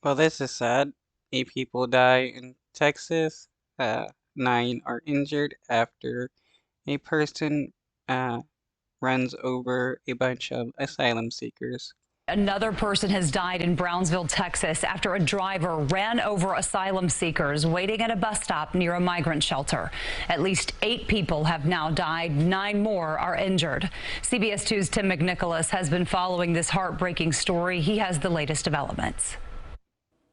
Well, this is sad. 8 people die in Texas. 9 are injured after a person runs over a bunch of asylum seekers. Another person has died in Brownsville, Texas, after a driver ran over asylum seekers waiting at a bus stop near a migrant shelter. At least 8 people have now died. 9 more are injured. CBS 2's Tim McNicholas has been following this heartbreaking story. He has the latest developments.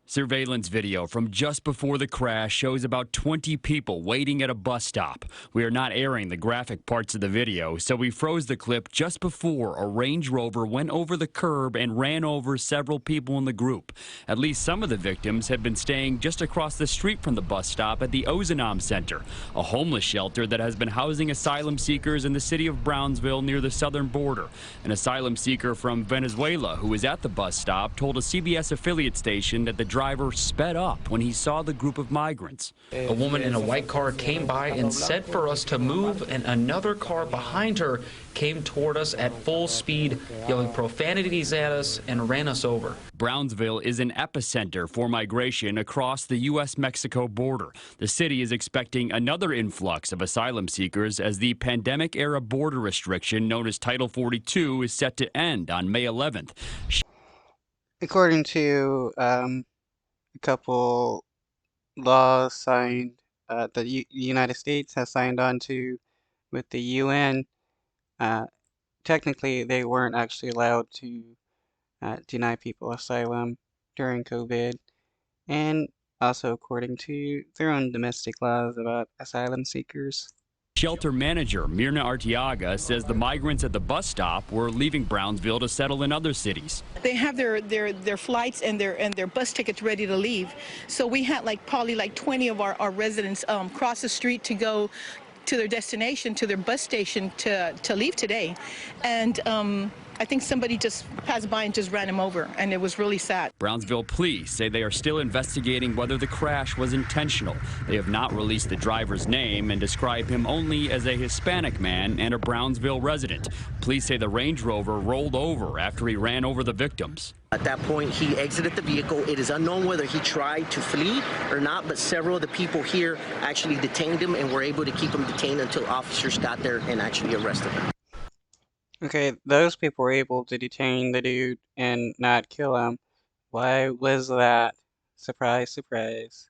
Surveillance video from just before the crash shows about 20 people waiting at a bus stop. We are not airing the graphic parts of the video, so we froze the clip just before a Range Rover went over the curb and ran over several people in the group. At least some of the victims had been staying just across the street from the bus stop at the Ozanam Center, a homeless shelter that has been housing asylum seekers in the city of Brownsville near the southern border. An asylum seeker from Venezuela who was at the bus stop told a CBS affiliate station that the driver sped up when he saw the group of migrants. A woman in a white car came by and said for us to move, and another car behind her came toward us at full speed, yelling profanities at us and ran us over. Brownsville is an epicenter for migration across the U.S.-Mexico border. The city is expecting another influx of asylum seekers as the pandemic-era border restriction known as Title 42 is set to end on May 11th. According to a couple laws signed the United States has signed on to with the UN, technically they weren't actually allowed to deny people asylum during COVID, and also according to their own domestic laws about asylum seekers. Shelter manager Mirna Arteaga says the migrants at the bus stop were leaving Brownsville to settle in other cities. They have their flights and their bus tickets ready to leave. So we had probably 20 of our residents cross the street to go to their destination, to their bus station to leave today. And I think somebody just passed by and just ran him over, and it was really sad. Brownsville police say they are still investigating whether the crash was intentional. They have not released the driver's name and describe him only as a Hispanic man and a Brownsville resident. Police say the Range Rover rolled over after he ran over the victims. At that point, he exited the vehicle. It is unknown whether he tried to flee or not, but several of the people here actually detained him and were able to keep him detained until officers got there and actually arrested him. Okay, those people were able to detain the dude and not kill him. Why was that? Surprise, surprise.